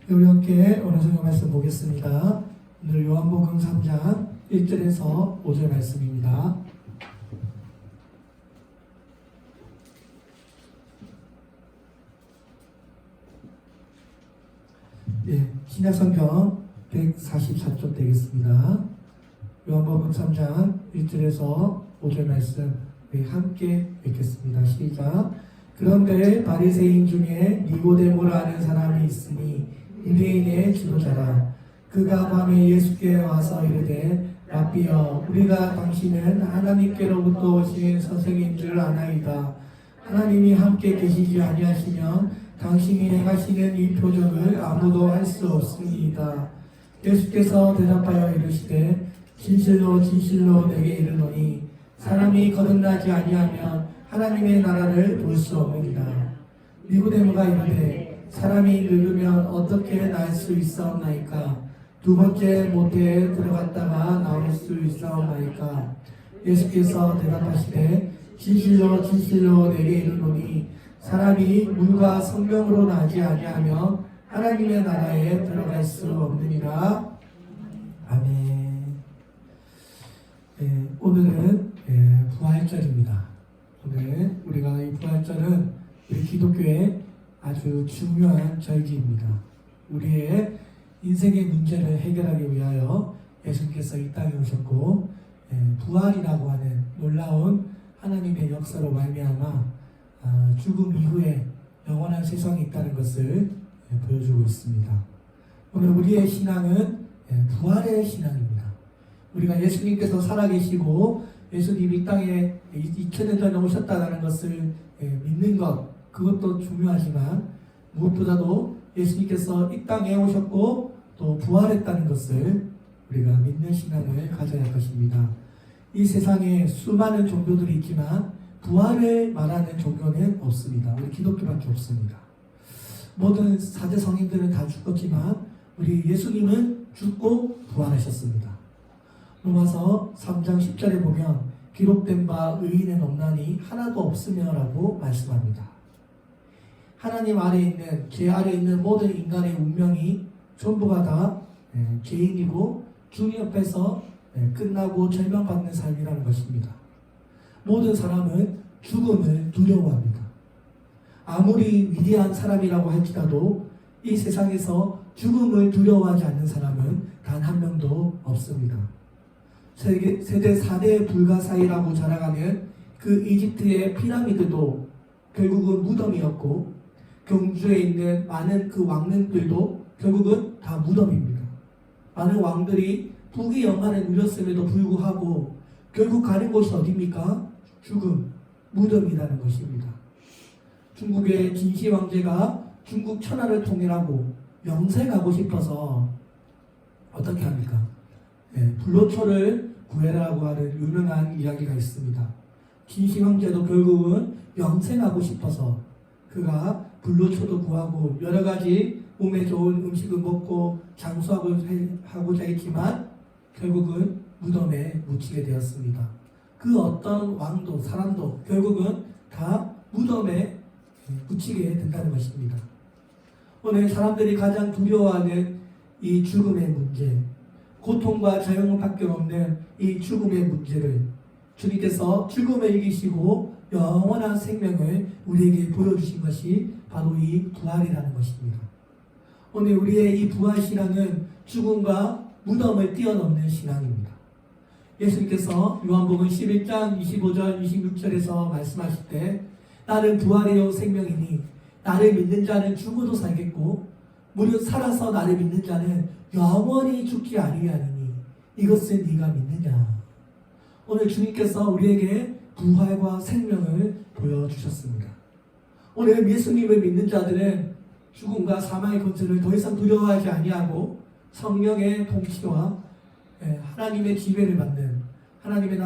우리 함께 오늘 성경 말씀 보겠습니다. 오늘 요한복음 3장 1절에서 5절 말씀입니다. 신약성경 144쪽 되겠습니다. 요한복음 3장 1절에서 5절 말씀 함께 읽겠습니다. 시작. 그런데 바리새인 중에 니고데모라는 사람이 있으니 유대인의 지도자라. 그가 밤에 예수께 와서 이르되 라삐여, 우리가 당신은 하나님께로부터 오신 선생인 줄 아나이다. 하나님이 함께 계시지 아니하시면 당신이 행하시는 이 표적을 아무도 할 수 없습니다. 예수께서 대답하여 이르시되 진실로 진실로 내게 이르노니 사람이 거듭나지 아니하면 하나님의 나라를 볼 수 없느니라. 니고데모가 이르되 사람이 늙으면 어떻게 날 수 있사옵나이까? 두 번째 모태에 들어갔다가 나올 수 있사옵나이까? 예수께서 대답하시되 진실로 진실로 내게 이르노니 사람이 물과 성령으로 나지 아니하면 하나님의 나라에 들어갈 수 없느니라. 아멘. 오늘은 부활절입니다. 오늘 우리가 이 부활절은 우리 기독교의 아주 중요한 절기입니다. 우리의 인생의 문제를 해결하기 위하여 예수님께서 이 땅에 오셨고 부활이라고 하는 놀라운 하나님의 역사로 말미암아 죽음 이후에 영원한 세상이 있다는 것을 보여주고 있습니다. 오늘 우리의 신앙은 부활의 신앙입니다. 우리가 예수님께서 살아계시고 예수님이 이 땅에 2000년 전에 오셨다는 것을 믿는 것, 그것도 중요하지만 무엇보다도 예수님께서 이 땅에 오셨고 또 부활했다는 것을 우리가 믿는 신앙을 가져야 할 것입니다. 이 세상에 수많은 종교들이 있지만 부활을 말하는 종교는 없습니다. 우리 기독교밖에 없습니다. 모든 4대 성인들은 다 죽었지만 우리 예수님은 죽고 부활하셨습니다. 로마서 3장 10절에 보면 기록된 바 의인은 없나니 하나도 없으며 라고 말씀합니다. 하나님 아래 있는, 제 아래 있는 모든 인간의 운명이 전부가 다 죄인이고 주님 옆에서 끝나고 절망받는 삶이라는 것입니다. 모든 사람은 죽음을 두려워합니다. 아무리 위대한 사람이라고 할지라도 이 세상에서 죽음을 두려워하지 않는 사람은 단 한 명도 없습니다. 세대 4대 불가사의라고 자랑하는 그 이집트의 피라미드도 결국은 무덤이었고 경주에 있는 많은 그 왕릉들도 결국은 다 무덤입니다. 많은 왕들이 부귀영화를 누렸음에도 불구하고 결국 가는 곳이 어디입니까? 죽음, 무덤이라는 것입니다. 중국의 진시 황제가 중국 천하를 통일하고 영세 가고 싶어서 어떻게 합니까? 불로초를 구해라고 하는 유명한 이야기가 있습니다. 진시 황제도 결국은 영세 가고 싶어서 그가 불로초도 구하고 여러 가지 몸에 좋은 음식을 먹고 장수하고자 했지만 결국은 무덤에 묻히게 되었습니다. 그 어떤 왕도 사람도 결국은 다 무덤에 묻히게 된다는 것입니다. 오늘 사람들이 가장 두려워하는 이 죽음의 문제, 고통과 자영밖에 없는 이 죽음의 문제를 주님께서 죽음을 이기시고 영원한 생명을 우리에게 보여주신 것이 바로 이 부활이라는 것입니다. 오늘 우리의 이 부활 신앙은 죽음과 무덤을 뛰어넘는 신앙입니다. 예수님께서 요한복음 11장 25절 26절에서 말씀하실 때 나는 부활이요 생명이니 나를 믿는 자는 죽어도 살겠고 무릇 살아서 나를 믿는 자는 영원히 죽지 아니하리니 이것을 네가 믿느냐. 오늘 주님께서 우리에게 부활과 생명을 보여주셨습니다. 오늘 예수님을 믿는 자들은 죽음과 사망의 권세를 더 이상 두려워하지 아니하고 성령의 통치와 하나님의 지배를 받는 하나님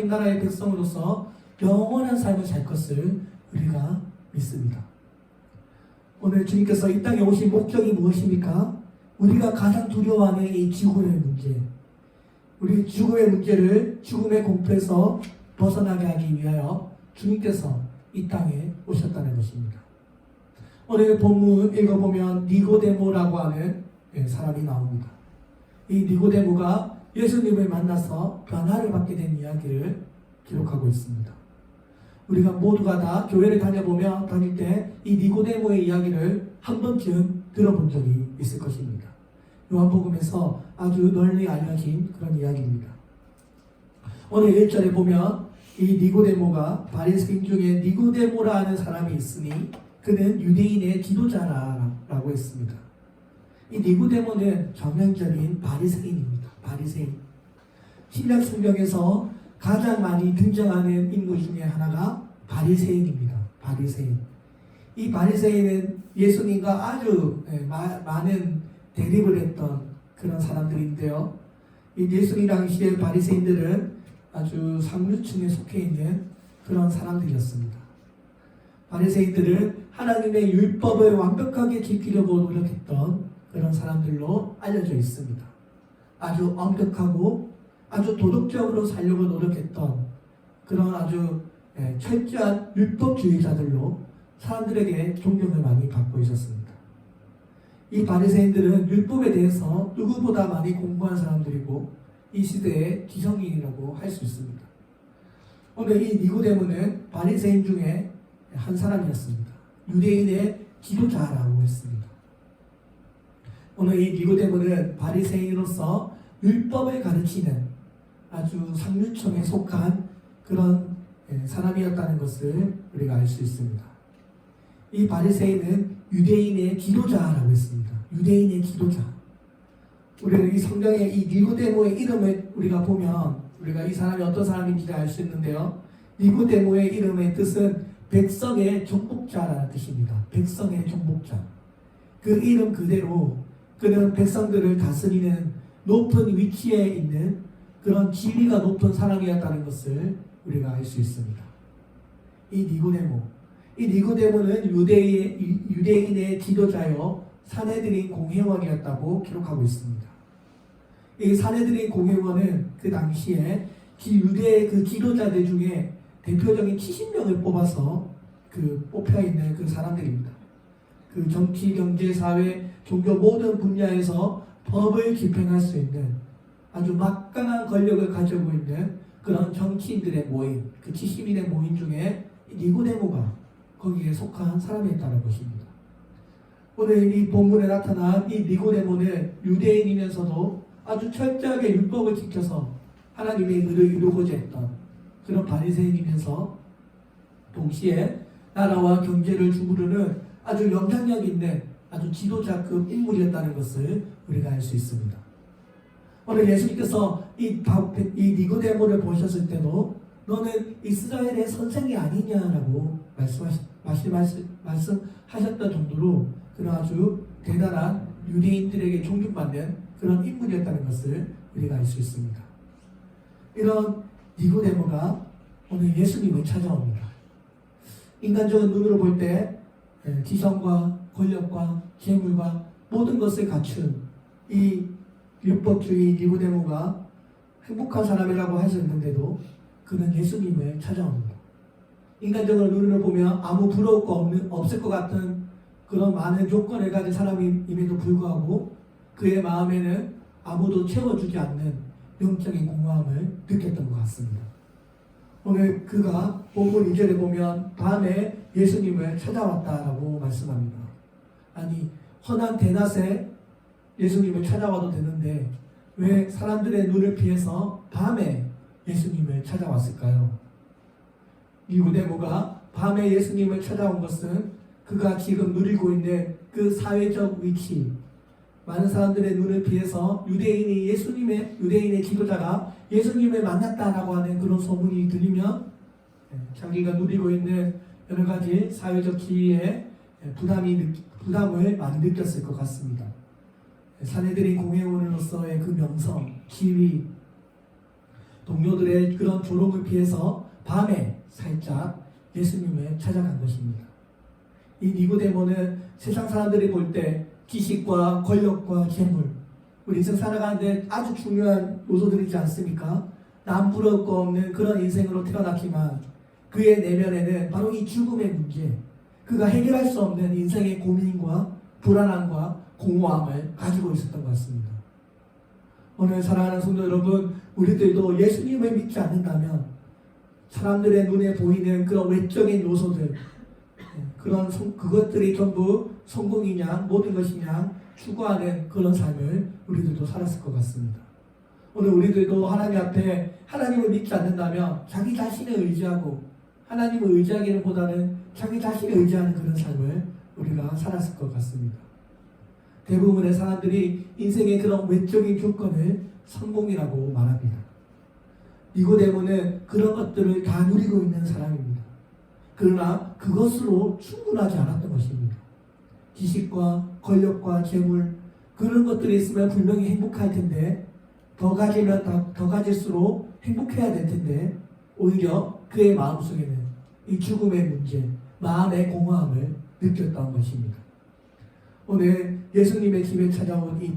나라의 백성으로서 영원한 삶을 살 것을 우리가 믿습니다. 오늘 주님께서 이 땅에 오신 목적이 무엇입니까? 우리가 가장 두려워하는 이 죽음의 문제, 우리 죽음의 문제를 죽음의 공포에서 벗어나게 하기 위하여 주님께서 이 땅에 오셨다는 것입니다. 오늘 본문 읽어보면 니고데모라고 하는 사람이 나옵니다. 이 니고데모가 예수님을 만나서 변화를 받게 된 이야기를 기록하고 있습니다. 우리가 모두가 다 교회를 다닐 때 이 니고데모의 이야기를 한 번쯤 들어본 적이 있을 것입니다. 요한복음에서 아주 널리 알려진 그런 이야기입니다. 오늘 1절에 보면 이 니고데모가 바리새인 중에 니고데모라 하는 사람이 있으니 그는 유대인의 지도자라고 했습니다. 이 니고데모는 전형적인 바리새인입니다. 바리새인. 신약 성경에서 가장 많이 등장하는 인물 중에 하나가 바리새인입니다. 바리새인. 이 바리새인은 예수님과 아주 많은 대립을 했던 그런 사람들인데요. 이 예수님 당시의 바리새인들은 아주 상류층에 속해 있는 그런 사람들이었습니다. 바리새인들은 하나님의 율법을 완벽하게 지키려고 노력했던 그런 사람들로 알려져 있습니다. 아주 엄격하고 아주 도덕적으로 살려고 노력했던 그런 아주 철저한 율법주의자들로 사람들에게 존경을 많이 받고 있었습니다. 이 바리새인들은 율법에 대해서 누구보다 많이 공부한 사람들이고 이 시대의 지성인이라고 할 수 있습니다. 오늘 이 니고데모는 바리새인 중에 한 사람이었습니다. 유대인의 지도자라고 했습니다. 오늘 이 니고데모는 바리새인으로서 율법을 가르치는 아주 상류층에 속한 그런 사람이었다는 것을 우리가 알 수 있습니다. 이 바리새인은 유대인의 지도자라고 했습니다. 유대인의 지도자. 우리가 이 성경에 이 니고데모의 이름을 우리가 보면 우리가 이 사람이 어떤 사람인지 알 수 있는데요. 니고데모의 이름의 뜻은 백성의 정복자라는 뜻입니다. 백성의 정복자. 그 이름 그대로 그는 백성들을 다스리는 높은 위치에 있는 그런 지위가 높은 사람이었다는 것을 우리가 알 수 있습니다. 이 니고데모는 유대인의 지도자여 사내들인 공회원이었다고 기록하고 있습니다. 이 사내들인 공회원은 그 당시에 유대의 그 지도자들 중에 대표적인 70명을 뽑아서 뽑혀 있는 그 사람들입니다. 그 정치, 경제, 사회, 종교 모든 분야에서 법을 집행할 수 있는 아주 막강한 권력을 가지고 있는 그런 정치인들의 모임, 그 70인의 모임 중에 니고데모가 거기에 속한 사람이었다는 것입니다. 오늘 이 본문에 나타난 이 니고데모는 유대인이면서도 아주 철저하게 율법을 지켜서 하나님의 의를 이루고자 했던 그런 바리새인이면서 동시에 나라와 경제를 주무르는 아주 영향력 있는 아주 지도자급 인물이었다는 것을 우리가 알 수 있습니다. 오늘 예수님께서 이 니고데모를 보셨을 때도 너는 이스라엘의 선생이 아니냐라고 말씀하셨던 정도로 그런 아주 대단한 유대인들에게 존경받는 그런 인물이었다는 것을 우리가 알 수 있습니다. 이런 니고데모가 오늘 예수님을 찾아옵니다. 인간적인 눈으로 볼 때 지성과 권력과 재물과 모든 것을 갖춘 이 율법주의 니고데모가 행복한 사람이라고 하셨는데도 그는 예수님을 찾아옵니다. 인간적인 눈으로 보면 아무 부러울 거 없을 것 같은 그런 많은 조건을 가진 사람임에도 불구하고 그의 마음에는 아무도 채워주지 않는 영적인 공허함을 느꼈던 것 같습니다. 오늘 그가 본문 2절에 보면 밤에 예수님을 찾아왔다라고 말씀합니다. 아니 헌한 대낮에 예수님을 찾아와도 되는데 왜 사람들의 눈을 피해서 밤에 예수님을 찾아왔을까요? 니고데모가 밤에 예수님을 찾아온 것은 그가 지금 누리고 있는 그 사회적 위치, 많은 사람들의 눈을 피해서 유대인의 지도자가 예수님을 만났다라고 하는 그런 소문이 들리면 자기가 누리고 있는 여러 가지 사회적 지위에 부담을 많이 느꼈을 것 같습니다. 사내들인 공회원으로서의 그 명성, 지위, 동료들의 그런 조롱을 피해서 밤에 살짝 예수님을 찾아간 것입니다. 이 니고데모는 세상 사람들이 볼 때 지식과 권력과 재물, 우리 인생 살아가는데 아주 중요한 요소들이지 않습니까? 남 부러울 거 없는 그런 인생으로 태어났지만 그의 내면에는 바로 이 죽음의 문제, 그가 해결할 수 없는 인생의 고민과 불안함과 공허함을 가지고 있었던 것 같습니다. 오늘 사랑하는 성도 여러분, 우리들도 예수님을 믿지 않는다면 사람들의 눈에 보이는 그런 외적인 요소들, 그것들이 전부 성공이냐 모든 것이냐 추구하는 그런 삶을 우리들도 살았을 것 같습니다. 오늘 우리들도 하나님 앞에 하나님을 믿지 않는다면 자기 자신을 의지하고 하나님을 의지하기를 보다는 자기 자신을 의지하는 그런 삶을 우리가 살았을 것 같습니다. 대부분의 사람들이 인생의 그런 외적인 조건을 성공이라고 말합니다. 니고데모는 그런 것들을 다 누리고 있는 사람입니다. 그러나 그것으로 충분하지 않았던 것입니다. 지식과 권력과 재물 그런 것들이 있으면 분명히 행복할 텐데 더 가지면 더 가질수록 행복해야 될 텐데 오히려 그의 마음속에는 이 죽음의 문제, 마음의 공허함을 느꼈던 것입니다. 오늘 예수님의 집에 찾아온 이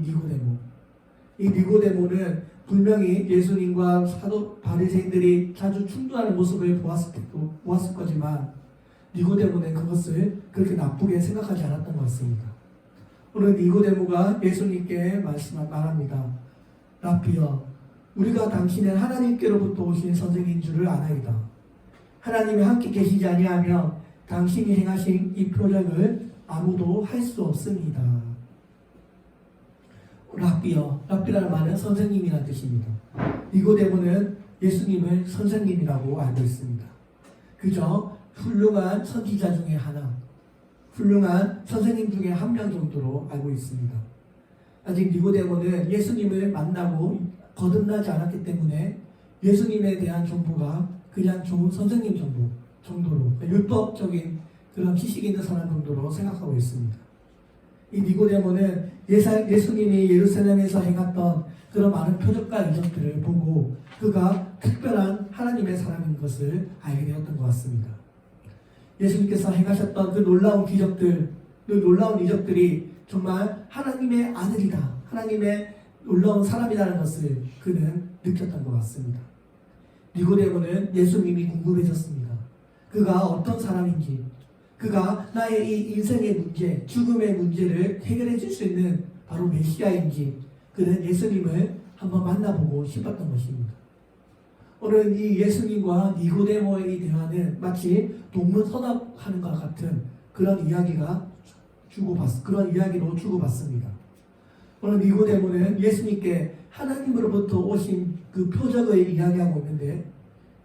니고데모는 분명히 예수님과 사도 바리새인들이 자주 충돌하는 모습을 보았을 거지만 니고데모는 그것을 그렇게 나쁘게 생각하지 않았던 것 같습니다. 오늘 니고데모가 예수님께 말합니다. 라피여, 우리가 당신은 하나님께로부터 오신 선생인 줄을 아나이다. 하나님이 함께 계시지 아니하면 당신이 행하신 이 표적을 아무도 할 수 없습니다. 랍비라는 말은 선생님이라는 뜻입니다. 니고데모는 예수님을 선생님이라고 알고 있습니다. 그저 훌륭한 선지자 중에 하나, 훌륭한 선생님 중에 한 명 정도로 알고 있습니다. 아직 니고데모는 예수님을 만나고 거듭나지 않았기 때문에 예수님에 대한 정보가 그냥 좋은 선생님 정도로 율법적인 그런 지식이 있는 사람 정도로 생각하고 있습니다. 이 니고데모는 예수님이 예루살렘에서 행했던 그런 많은 표적과 이적들을 보고 그가 특별한 하나님의 사람인 것을 알게 되었던 것 같습니다. 예수님께서 행하셨던 그 놀라운 기적들, 그 놀라운 이적들이 정말 하나님의 아들이다, 하나님의 놀라운 사람이라는 것을 그는 느꼈던 것 같습니다. 니고데모는 예수님이 궁금해졌습니다. 그가 어떤 사람인지, 그가 나의 이 인생의 문제, 죽음의 문제를 해결해 줄 수 있는 바로 메시아인지 그는 예수님을 한번 만나보고 싶었던 것입니다. 오늘 이 예수님과 니고데모의 대화는 마치 동문서답하는 것 같은 그런 이야기로 주고받습니다. 오늘 니고데모는 예수님께 하나님으로부터 오신 그 표적을 이야기하고 있는데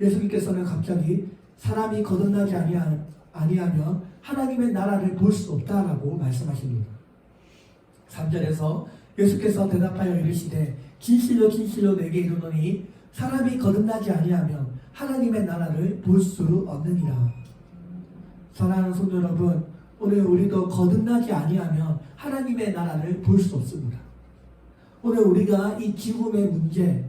예수님께서는 갑자기 사람이 거듭나지 아니하면 하나님의 나라를 볼 수 없다라고 말씀하십니다. 3절에서 예수께서 대답하여 이르시되 진실로 진실로 내게 이르노니 사람이 거듭나지 아니하면 하나님의 나라를 볼 수 없느니라. 사랑하는 성도 여러분, 오늘 우리도 거듭나지 아니하면 하나님의 나라를 볼 수 없습니다. 오늘 우리가 이 죽음의 문제,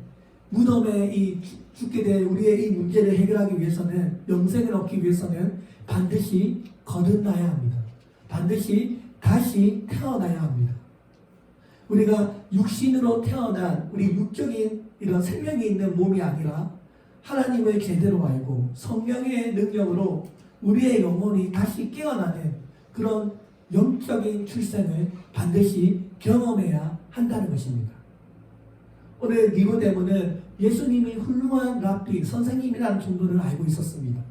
무덤에 이 죽게 될 우리의 이 문제를 해결하기 위해서는, 영생을 얻기 위해서는 반드시 거듭나야 합니다. 반드시 다시 태어나야 합니다. 우리가 육신으로 태어난 우리 육적인 이런 생명이 있는 몸이 아니라 하나님을 제대로 알고 성령의 능력으로 우리의 영혼이 다시 깨어나는 그런 영적인 출생을 반드시 경험해야 한다는 것입니다. 오늘 니고데모는 예수님이 훌륭한 랍비, 선생님이라는 정도를 알고 있었습니다.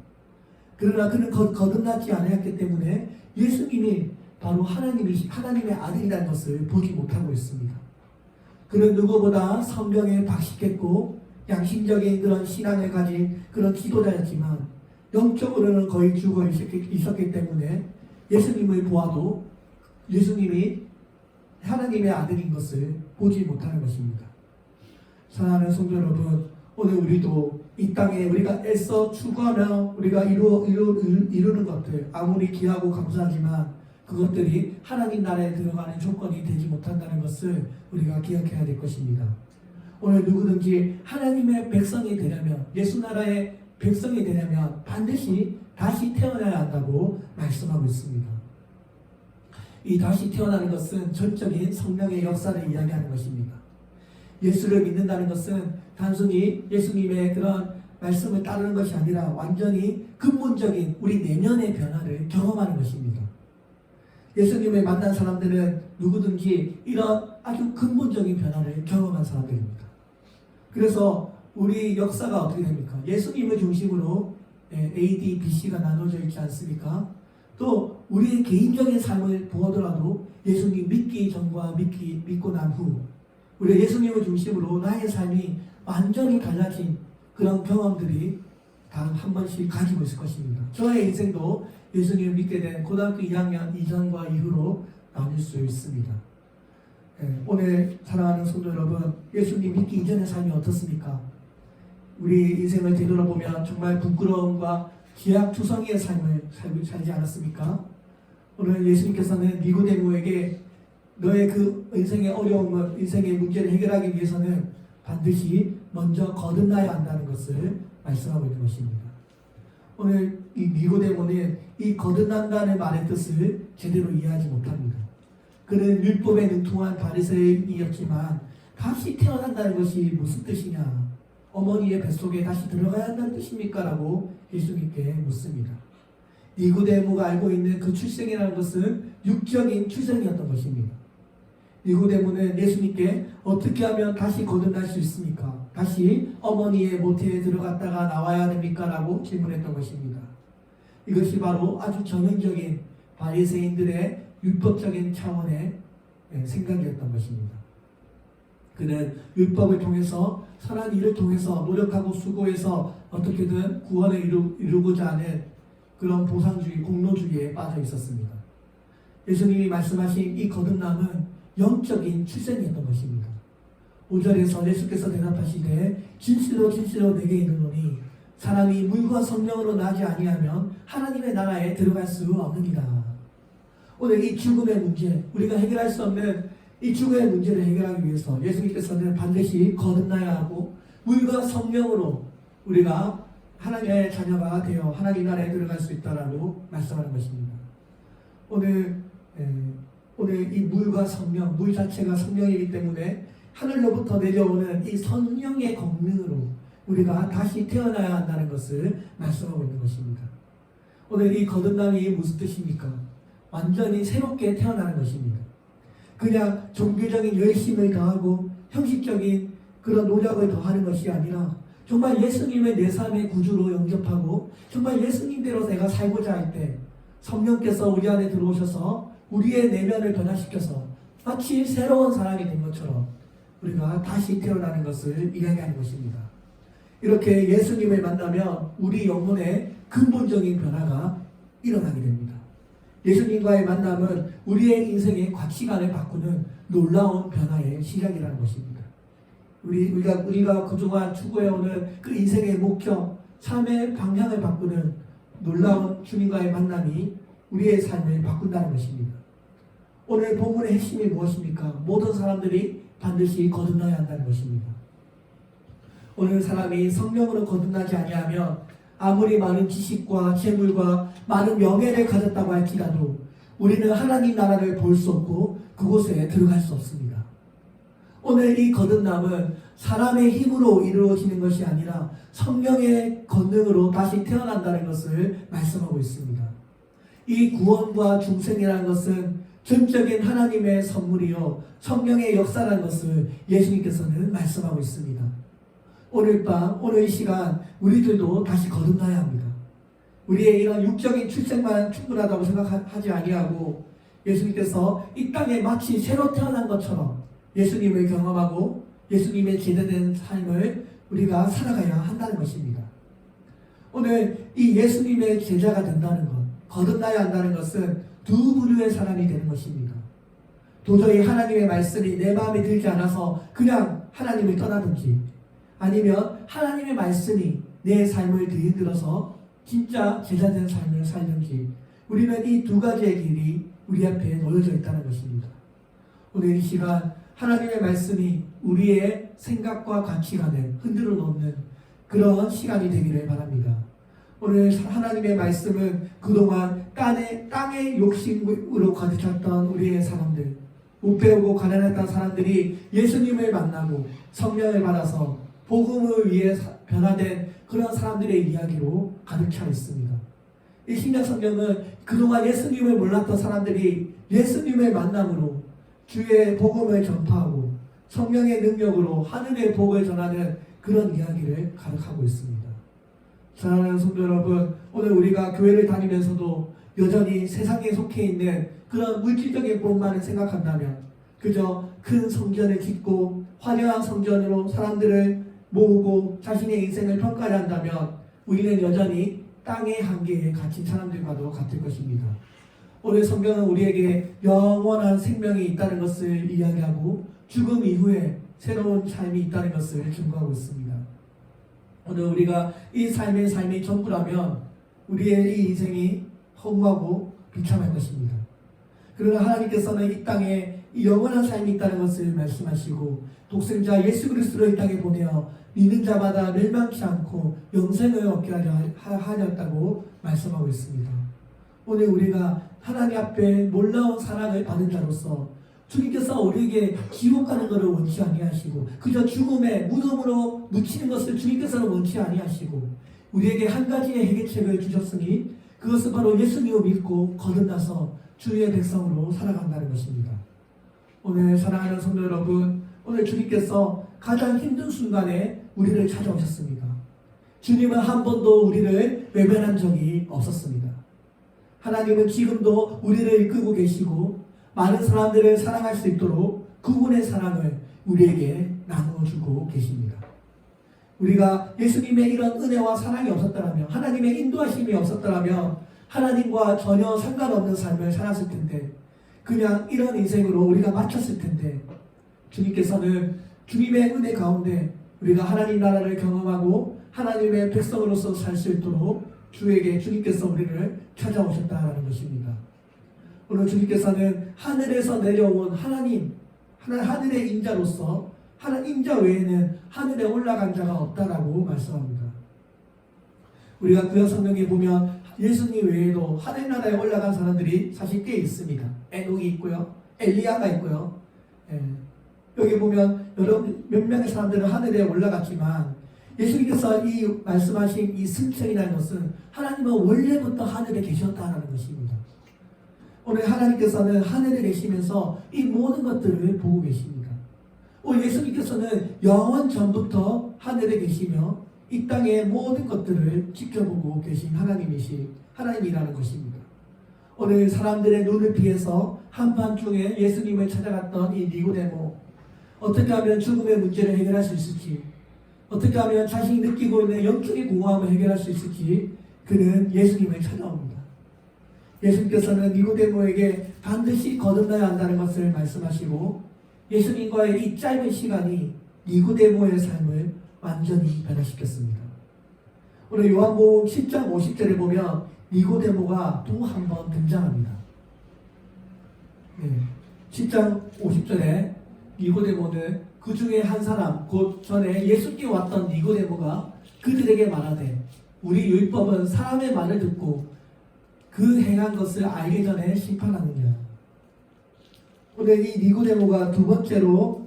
그러나 그는 거듭나지 않았기 때문에 예수님이 바로 하나님의 아들이라는 것을 보지 못하고 있습니다. 그는 누구보다 성경에 박식했고 양심적인 그런 신앙을 가진 그런 지도자였지만 영적으로는 거의 죽어 있었기 때문에 예수님을 보아도 예수님이 하나님의 아들인 것을 보지 못하는 것입니다. 사랑하는 성도 여러분, 오늘 우리도 이 땅에 우리가 애써 추구하며 우리가 이루는 것들 아무리 귀하고 감사하지만 그것들이 하나님 나라에 들어가는 조건이 되지 못한다는 것을 우리가 기억해야 될 것입니다. 오늘 누구든지 하나님의 백성이 되려면, 예수 나라의 백성이 되려면 반드시 다시 태어나야 한다고 말씀하고 있습니다. 이 다시 태어나는 것은 전적인 성령의 역사를 이야기하는 것입니다. 예수를 믿는다는 것은 단순히 예수님의 그런 말씀을 따르는 것이 아니라 완전히 근본적인 우리 내면의 변화를 경험하는 것입니다. 예수님을 만난 사람들은 누구든지 이런 아주 근본적인 변화를 경험한 사람들입니다. 그래서 우리 역사가 어떻게 됩니까? 예수님을 중심으로 AD, BC가 나눠져 있지 않습니까? 또 우리의 개인적인 삶을 보더라도 예수님 믿기 전과 믿고 난 후 우리 예수님을 중심으로 나의 삶이 완전히 달라진 그런 경험들이 단 한 번씩 가지고 있을 것입니다. 저의 인생도 예수님을 믿게 된 고등학교 2학년 이전과 이후로 나눌 수 있습니다. 오늘 사랑하는 성도 여러분, 예수님 믿기 이전의 삶이 어떻습니까? 우리 인생을 되돌아보면 정말 부끄러움과 기약투성이의 삶을 살지 않았습니까? 오늘 예수님께서는 니고데모에게 너의 그 인생의 어려움을, 인생의 문제를 해결하기 위해서는 반드시 먼저 거듭나야 한다는 것을 말씀하고 있는 것입니다. 오늘 이 니고데모는 이 거듭난다는 말의 뜻을 제대로 이해하지 못합니다. 그는 율법에 능통한 바리새인이었지만 다시 태어난다는 것이 무슨 뜻이냐? 어머니의 뱃속에 다시 들어가야 한다는 뜻입니까? 라고 예수님께 묻습니다. 니고데모가 알고 있는 그 출생이라는 것은 육적인 출생이었던 것입니다. 니고데모는 예수님께 어떻게 하면 다시 거듭날 수 있습니까? 다시 어머니의 모태에 들어갔다가 나와야 됩니까? 라고 질문했던 것입니다. 이것이 바로 아주 전형적인 바리새인들의 율법적인 차원의 생각이었던 것입니다. 그는 율법을 통해서 선한 일을 통해서 노력하고 수고해서 어떻게든 구원을 이루고자 하는 그런 보상주의, 공로주의에 빠져 있었습니다. 예수님이 말씀하신 이 거듭남은 영적인 출생이었던 것입니다. 5절에서 예수께서 대답하시되 진실로 진실로 내게 이르노니 사람이 물과 성령으로 나지 아니하면 하나님의 나라에 들어갈 수 없느니라. 오늘 이 죽음의 문제, 우리가 해결할 수 없는 이 죽음의 문제를 해결하기 위해서 예수님께서는 반드시 거듭나야 하고 물과 성령으로 우리가 하나님의 자녀가 되어 하나님 나라에 들어갈 수 있다라고 말씀하는 것입니다. 오늘 이 물과 성령, 물 자체가 성령이기 때문에 하늘로부터 내려오는 이 성령의 권능으로 우리가 다시 태어나야 한다는 것을 말씀하고 있는 것입니다. 오늘 이 거듭남이 무슨 뜻입니까? 완전히 새롭게 태어나는 것입니다. 그냥 종교적인 열심을 더하고 형식적인 그런 노력을 더하는 것이 아니라 정말 예수님의 내 삶의 구주로 영접하고 정말 예수님대로 내가 살고자 할 때 성령께서 우리 안에 들어오셔서 우리의 내면을 변화시켜서 마치 새로운 사람이 된 것처럼 우리가 다시 태어나는 것을 이야기하는 것입니다. 이렇게 예수님을 만나면 우리 영혼의 근본적인 변화가 일어나게 됩니다. 예수님과의 만남은 우리의 인생의 가치관을 바꾸는 놀라운 변화의 시작이라는 것입니다. 우리가 그동안 추구해오는 그 인생의 목적, 삶의 방향을 바꾸는 놀라운 주님과의 만남이 우리의 삶을 바꾼다는 것입니다. 오늘 본문의 핵심이 무엇입니까? 모든 사람들이 반드시 거듭나야 한다는 것입니다. 오늘 사람이 성령으로 거듭나지 아니하면 아무리 많은 지식과 재물과 많은 명예를 가졌다고 할지라도 우리는 하나님 나라를 볼 수 없고 그곳에 들어갈 수 없습니다. 오늘 이 거듭남은 사람의 힘으로 이루어지는 것이 아니라 성령의 권능으로 다시 태어난다는 것을 말씀하고 있습니다. 이 구원과 중생이라는 것은 전적인 하나님의 선물이요 성령의 역사라는 것을 예수님께서는 말씀하고 있습니다. 오늘 밤, 오늘 이 시간 우리들도 다시 거듭나야 합니다. 우리의 이런 육적인 출생만 충분하다고 생각하지 아니하고 예수님께서 이 땅에 마치 새로 태어난 것처럼 예수님을 경험하고 예수님의 제대된 삶을 우리가 살아가야 한다는 것입니다. 오늘 이 예수님의 제자가 된다는 것, 거듭나야 한다는 것은 두 부류의 사람이 되는 것입니다. 도저히 하나님의 말씀이 내 마음에 들지 않아서 그냥 하나님을 떠나든지 아니면 하나님의 말씀이 내 삶을 들이들어서 진짜 제자된 삶을 살든지 우리는 이 두 가지의 길이 우리 앞에 놓여져 있다는 것입니다. 오늘 이 시간 하나님의 말씀이 우리의 생각과 가치관을 흔들어 놓는 그런 시간이 되기를 바랍니다. 오늘 하나님의 말씀은 그동안 땅의 욕심으로 가득 찼던 우리의 사람들, 못 배우고 가난했던 사람들이 예수님을 만나고 성령을 받아서 복음을 위해 변화된 그런 사람들의 이야기로 가득 차 있습니다. 이 신약 성경은 그동안 예수님을 몰랐던 사람들이 예수님의 만남으로 주의 복음을 전파하고 성령의 능력으로 하늘의 복을 전하는 그런 이야기를 가득하고 있습니다. 사랑하는 성도 여러분, 오늘 우리가 교회를 다니면서도 여전히 세상에 속해 있는 그런 물질적인 복만을 생각한다면, 그저 큰 성전을 짓고 화려한 성전으로 사람들을 모으고 자신의 인생을 평가를 한다면 우리는 여전히 땅의 한계에 갇힌 사람들과도 같을 것입니다. 오늘 성경은 우리에게 영원한 생명이 있다는 것을 이야기하고 죽음 이후에 새로운 삶이 있다는 것을 증거하고 있습니다. 오늘 우리가 이 삶이 전부라면 우리의 이 인생이 허무하고 비참할 것입니다. 그러나 하나님께서는 이 땅에 이 영원한 삶이 있다는 것을 말씀하시고 독생자 예수 그리스도를 이 땅에 보내어 믿는 자마다 멸망치 않고 영생을 얻게 하였다고 말씀하고 있습니다. 오늘 우리가 하나님 앞에 놀라운 사랑을 받은 자로서 주님께서 우리에게 지옥 가는 것을 원치 아니하시고 그저 죽음의 무덤으로 묻히는 것을 주님께서는 원치 아니하시고 우리에게 한 가지의 해결책을 주셨으니 그것은 바로 예수님을 믿고 거듭나서 주의 백성으로 살아간다는 것입니다. 오늘 사랑하는 성도 여러분, 오늘 주님께서 가장 힘든 순간에 우리를 찾아오셨습니다. 주님은 한 번도 우리를 외면한 적이 없었습니다. 하나님은 지금도 우리를 이끌고 계시고 많은 사람들을 사랑할 수 있도록 그분의 사랑을 우리에게 나누어주고 계십니다. 우리가 예수님의 이런 은혜와 사랑이 없었더라면, 하나님의 인도하심이 없었더라면 하나님과 전혀 상관없는 삶을 살았을 텐데, 그냥 이런 인생으로 우리가 마쳤을 텐데, 주님께서는 주님의 은혜 가운데 우리가 하나님 나라를 경험하고 하나님의 백성으로서 살 수 있도록 주님께서 우리를 찾아오셨다는 것입니다. 오늘 주님께서는 하늘에서 내려온 하늘의 인자로서 인자 외에는 하늘에 올라간 자가 없다라고 말씀합니다. 우리가 구약 성경에 보면 예수님 외에도 하늘나라에 올라간 사람들이 사실 꽤 있습니다. 에녹이 있고요, 엘리야가 있고요. 여기 보면 몇 명의 사람들은 하늘에 올라갔지만 예수님께서 이 말씀하신 이 승천이라는 것은 하나님은 원래부터 하늘에 계셨다는 것입니다. 오늘 하나님께서는 하늘에 계시면서 이 모든 것들을 보고 계십니다. 오늘 예수님께서는 영원 전부터 하늘에 계시며 이 땅의 모든 것들을 지켜보고 계신 하나님이라는 것입니다. 오늘 사람들의 눈을 피해서 한밤중에 예수님을 찾아갔던 이 니고데모, 어떻게 하면 죽음의 문제를 해결할 수 있을지, 어떻게 하면 자신이 느끼고 있는 영적인 공허함을 해결할 수 있을지 그는 예수님을 찾아옵니다. 예수님께서는 니고데모에게 반드시 거듭나야 한다는 것을 말씀하시고 예수님과의 이 짧은 시간이 니고데모의 삶을 완전히 변화시켰습니다. 오늘 요한복음 10장 50절에 보면 니고데모가 또 한 번 등장합니다. 10장 50절에 니고데모는 그 중에 한 사람, 곧 전에 예수께 왔던 니고데모가 그들에게 말하되 우리 율법은 사람의 말을 듣고 그 행한 것을 알기 전에 심판하느냐. 오늘 이 니고데모가 두 번째로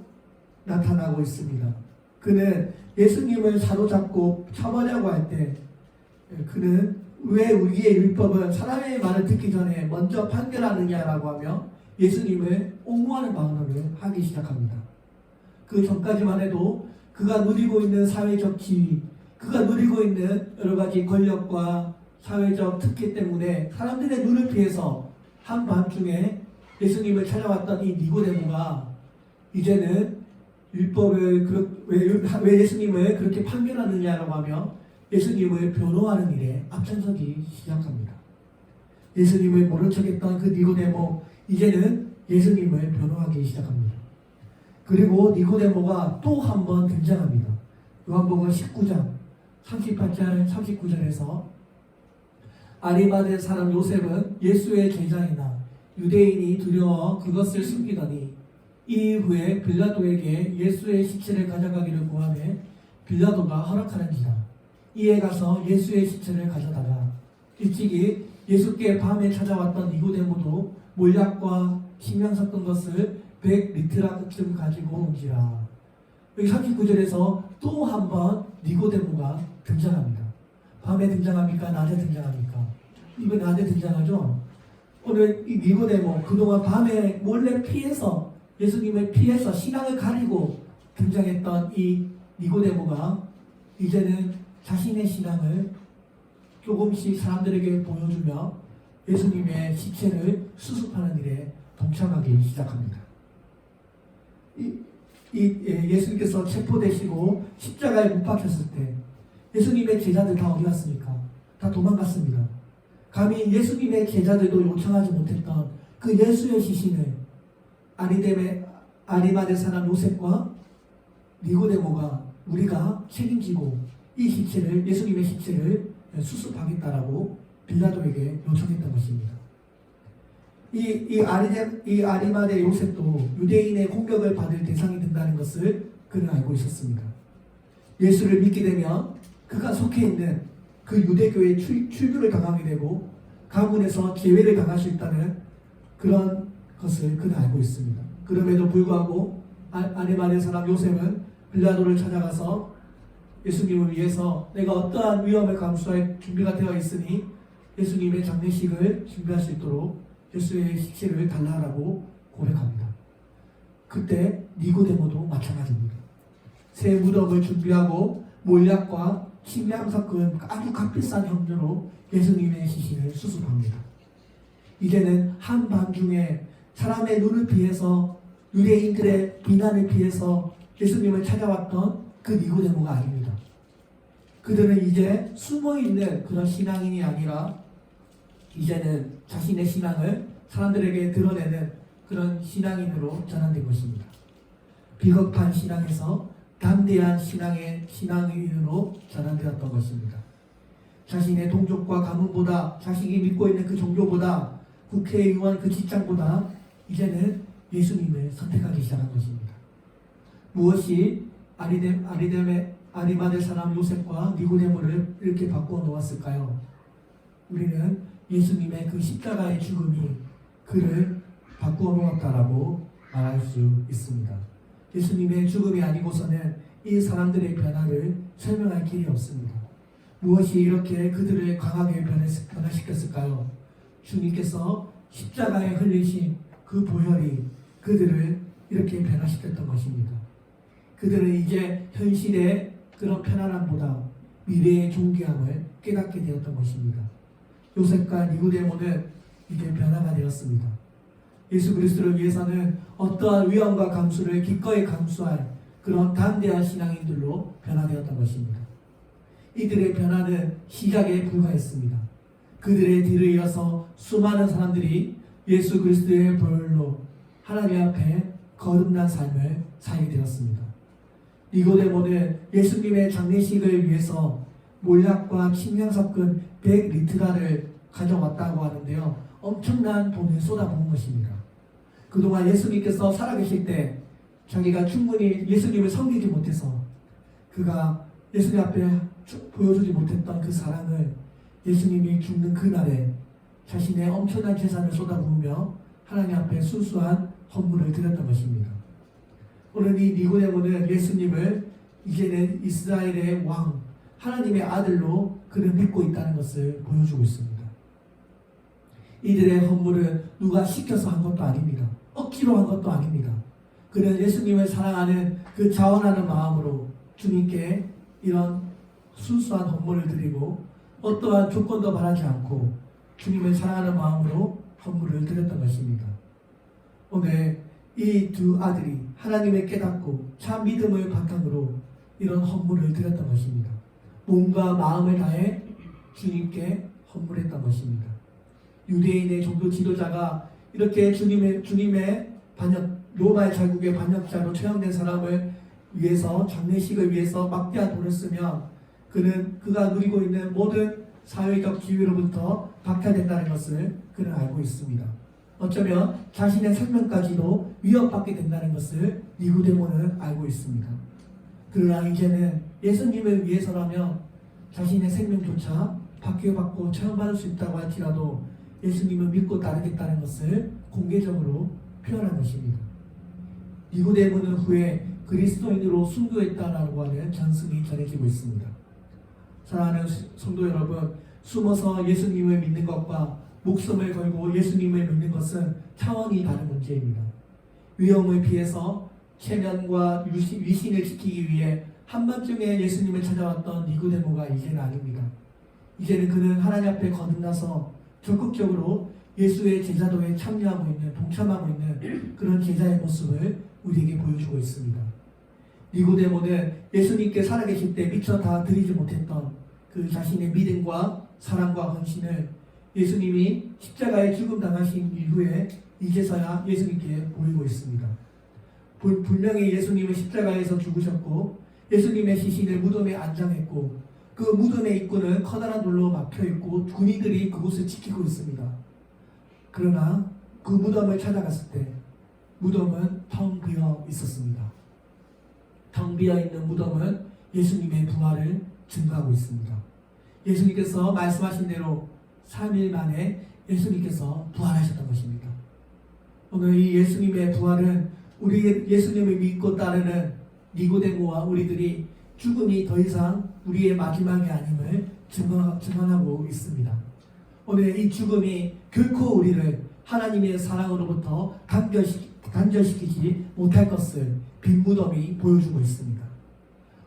나타나고 있습니다. 그는 예수님을 사로잡고 쳐버려고 할 때 그는 왜 우리의 율법은 사람의 말을 듣기 전에 먼저 판결하느냐라고 하며 예수님을 옹호하는 마음을 하기 시작합니다. 그 전까지만 해도 그가 누리고 있는 사회적 지위, 그가 누리고 있는 여러 가지 권력과 사회적 특혜 때문에 사람들의 눈을 피해서 한밤중에 예수님을 찾아왔던 이 니고데모가 이제는 율법을 왜 예수님을 그렇게 판결하느냐라고 하며 예수님을 변호하는 일에 앞장서기 시작합니다. 예수님을 모른 척했던 그 니고데모, 이제는 예수님을 변호하기 시작합니다. 그리고 니고데모가 또 한 번 등장합니다. 요한복음 19장 38절 39절에서 아리마대 사람 요셉은 예수의 제자이나 유대인이 두려워 그것을 숨기더니 이후에 빌라도에게 예수의 시체를 가져가기를 구하매 빌라도가 허락하는지라. 이에 가서 예수의 시체를 가져다가 일찍이 예수께 밤에 찾아왔던 니고데모도 몰약과 식량 섞은 것을 100리트라쯤 가지고 온지라. 여기 39절에서 또 한 번 니고데모가 등장합니다. 밤에 등장합니까? 낮에 등장합니까? 이번 낮에 등장하죠. 오늘 이 니고데모 그동안 밤에 몰래 피해서 예수님을 피해서 신앙을 가리고 등장했던 이 니고데모가 이제는 자신의 신앙을 조금씩 사람들에게 보여주며 예수님의 시체를 수습하는 일에 동참하기 시작합니다. 예수님께서 체포되시고 십자가에 못 박혔을 때 예수님의 제자들 다 어디 갔습니까? 다 도망갔습니다. 감히 예수님의 제자들도 요청하지 못했던 그 예수의 시신을 아리마대 사람 요셉과 니고데모가 우리가 책임지고 이 시체를 예수님의 시체를 수습하겠다라고 빌라도에게 요청했던 것입니다. 이 아리마대 요셉도 유대인의 공격을 받을 대상이 된다는 것을 그는 알고 있었습니다. 예수를 믿게 되면 그가 속해 있는 그 유대교의 출교를 당하게 되고 가문에서 제외를 당할 수 있다는 그런 것을 그는 알고 있습니다. 그럼에도 불구하고 아리마대 사람 요셉은 빌라도를 찾아가서 예수님을 위해서 내가 어떠한 위험을 감수할 준비가 되어 있으니 예수님의 장례식을 준비할 수 있도록 예수의 시체를 달라라고 고백합니다. 그때 니고데모도 마찬가지입니다. 새 무덤을 준비하고 몰약과 침략 사건 아주 값비싼 형태로 예수님의 시신을 수습합니다. 이제는 한밤중에 사람의 눈을 피해서 유대인들의 비난을 피해서 예수님을 찾아왔던 그 니고데모가 아닙니다. 그들은 이제 숨어있는 그런 신앙인이 아니라 이제는 자신의 신앙을 사람들에게 드러내는 그런 신앙인으로 전환된 것입니다. 비겁한 신앙에서 담대한 신앙인으로 전환되었던 것입니다. 자신의 동족과 가문보다 자신이 믿고 있는 그 종교보다 국회의원 그 직장보다 이제는 예수님을 선택하기 시작한 것입니다. 무엇이 아리마대 사람 요셉과 니고데모를 이렇게 바꾸어 놓았을까요? 우리는 예수님의 그 십자가의 죽음이 그를 바꾸어 놓았다라고 말할 수 있습니다. 예수님의 죽음이 아니고서는 이 사람들의 변화를 설명할 길이 없습니다. 무엇이 이렇게 그들을 강하게 변화시켰을까요? 주님께서 십자가에 흘리신 그 보혈이 그들을 이렇게 변화시켰던 것입니다. 그들은 이제 현실의 그런 편안함보다 미래의 존귀함을 깨닫게 되었던 것입니다. 요셉과 니고데모는 이제 변화가 되었습니다. 예수 그리스도를 위해서는 어떠한 위험과 감수를 기꺼이 감수할 그런 담대한 신앙인들로 변화되었던 것입니다. 이들의 변화는 시작에 불과했습니다. 그들의 뒤를 이어서 수많은 사람들이 예수 그리스도의 보혈로 하나님 앞에 거듭난 삶을 살게 되었습니다. 니고데모는 예수님의 장례식을 위해서 몰약과 침략사건 100리트라를 가져왔다고 하는데요. 엄청난 돈을 쏟아부은 것입니다. 그동안 예수님께서 살아계실 때 자기가 충분히 예수님을 섬기지 못해서 그가 예수님 앞에 보여주지 못했던 그 사랑을 예수님이 죽는 그날에 자신의 엄청난 재산을 쏟아부으며 하나님 앞에 순수한 헌물을 드렸던 것입니다. 오늘 이 니고데모는 예수님을 이제는 이스라엘의 왕, 하나님의 아들로 그를 믿고 있다는 것을 보여주고 있습니다. 이들의 헌물은 누가 시켜서 한 것도 아닙니다. 억지로 한 것도 아닙니다. 그는 예수님을 사랑하는 그 자원하는 마음으로 주님께 이런 순수한 헌물을 드리고 어떠한 조건도 바라지 않고 주님을 사랑하는 마음으로 헌물을 드렸던 것입니다. 오늘 이 두 아들이 하나님을 깨닫고 참 믿음을 바탕으로 이런 헌물을 드렸던 것입니다. 몸과 마음을 다해 주님께 헌물했던 것입니다. 유대인의 종교 지도자가 이렇게 주님의 로마의 자국의 반역자로 처형된 사람을 위해서 장례식을 위해서 막대한 돈을 쓰면 그가 누리고 있는 모든 사회적 지위로부터 박탈된다는 것을 그는 알고 있습니다. 어쩌면 자신의 생명까지도 위협받게 된다는 것을 니고데모는 알고 있습니다. 그러나 이제는 예수님을 위해서라면 자신의 생명조차 박해받고 처형받을 수 있다고 할지라도 예수님을 믿고 따르겠다는 것을 공개적으로 표현한 것입니다. 니고데모는 후에 그리스도인으로 순교했다라고 하는 전승이 전해지고 있습니다. 사랑하는 성도 여러분, 숨어서 예수님을 믿는 것과 목숨을 걸고 예수님을 믿는 것은 차원이 다른 문제입니다. 위험을 피해서 체면과 위신을 지키기 위해 한밤중에 예수님을 찾아왔던 니고데모가 이제는 아닙니다. 이제는 그는 하나님 앞에 거듭나서 적극적으로 예수의 제자도에 참여하고 있는, 동참하고 있는 그런 제자의 모습을 우리에게 보여주고 있습니다. 니고데모는 예수님께 살아계실 때 미처 다 드리지 못했던 그 자신의 믿음과 사랑과 헌신을 예수님이 십자가에 죽음 당하신 이후에 이제서야 예수님께 보이고 있습니다. 분명히 예수님은 십자가에서 죽으셨고 예수님의 시신을 무덤에 안장했고 그 무덤의 입구는 커다란 돌로 막혀있고 군인들이 그곳을 지키고 있습니다. 그러나 그 무덤을 찾아갔을 때 무덤은 텅 비어 있었습니다. 텅 비어 있는 무덤은 예수님의 부활을 증거하고 있습니다. 예수님께서 말씀하신 대로 3일 만에 예수님께서 부활하셨던 것입니다. 오늘 이 예수님의 부활은 우리 예수님을 믿고 따르는 니고데모와 우리들이 죽음이 더 이상 우리의 마지막이 아님을 증언하고 있습니다. 오늘 이 죽음이 결코 우리를 하나님의 사랑으로부터 단절시키지 못할 것을 빈 무덤이 보여주고 있습니다.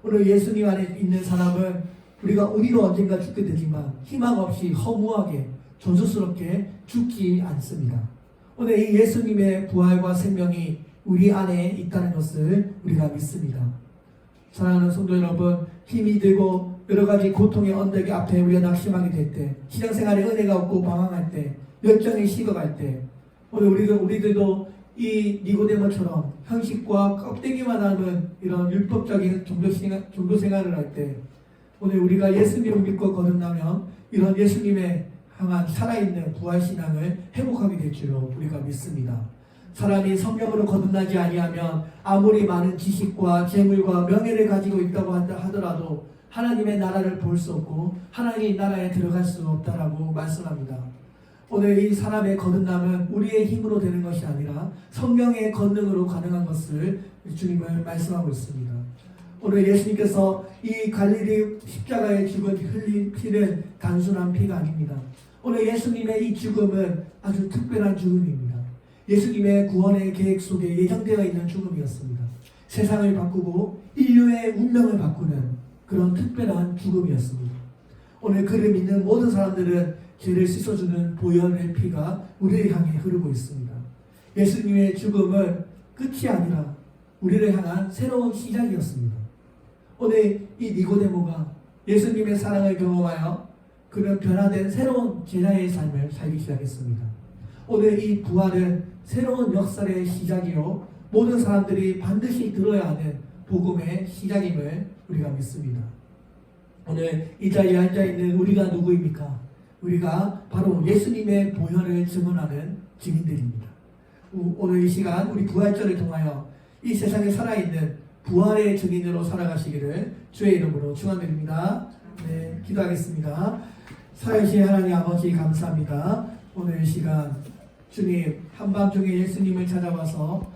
오늘 예수님 안에 있는 사람은 우리도 언젠가 죽게 되지만 희망 없이 허무하게 존속스럽게 죽지 않습니다. 오늘 이 예수님의 부활과 생명이 우리 안에 있다는 것을 우리가 믿습니다. 사랑하는 성도 여러분, 힘이 들고 여러 가지 고통의 언덕 앞에 우리가 낙심하게 될 때, 신앙생활에 은혜가 없고 방황할 때, 열정이 식어갈 때, 오늘 우리들도 이 니고데모처럼 형식과 껍데기만 남은 이런 율법적인 종교 생활을 할 때, 오늘 우리가 예수님을 믿고 거듭나면 이런 예수님의 향한 살아있는 부활신앙을 회복하게 될 줄로 우리가 믿습니다. 사람이 성령으로 거듭나지 아니하면 아무리 많은 지식과 재물과 명예를 가지고 있다고 하더라도 하나님의 나라를 볼 수 없고 하나님의 나라에 들어갈 수 없다라고 말씀합니다. 오늘 이 사람의 거듭남은 우리의 힘으로 되는 것이 아니라 성령의 권능으로 가능한 것을 주님은 말씀하고 있습니다. 오늘 예수님께서 이 갈릴리 십자가의 죽은 흘린 피는 단순한 피가 아닙니다. 오늘 예수님의 이 죽음은 아주 특별한 죽음입니다. 예수님의 구원의 계획 속에 예정되어 있는 죽음이었습니다. 세상을 바꾸고 인류의 운명을 바꾸는 그런 특별한 죽음이었습니다. 오늘 그를 믿는 모든 사람들은 죄를 씻어주는 보혈의 피가 우리를 향해 흐르고 있습니다. 예수님의 죽음은 끝이 아니라 우리를 향한 새로운 시작이었습니다. 오늘 이 니고데모가 예수님의 사랑을 경험하여 그는 변화된 새로운 제자의 삶을 살기 시작했습니다. 오늘 이 부활은 새로운 역사의 시작이요 모든 사람들이 반드시 들어야 하는 복음의 시작임을 우리가 믿습니다. 오늘 이 자리에 앉아있는 우리가 누구입니까? 우리가 바로 예수님의 보혈을 증언하는 증인들입니다. 오늘 이 시간 우리 부활절을 통하여 이 세상에 살아있는 부활의 증인으로 살아가시기를 주의 이름으로 축원드립니다. 네, 기도하겠습니다. 살아계신 하나님 아버지 감사합니다. 오늘 이 시간 주님 한밤중에 예수님을 찾아와서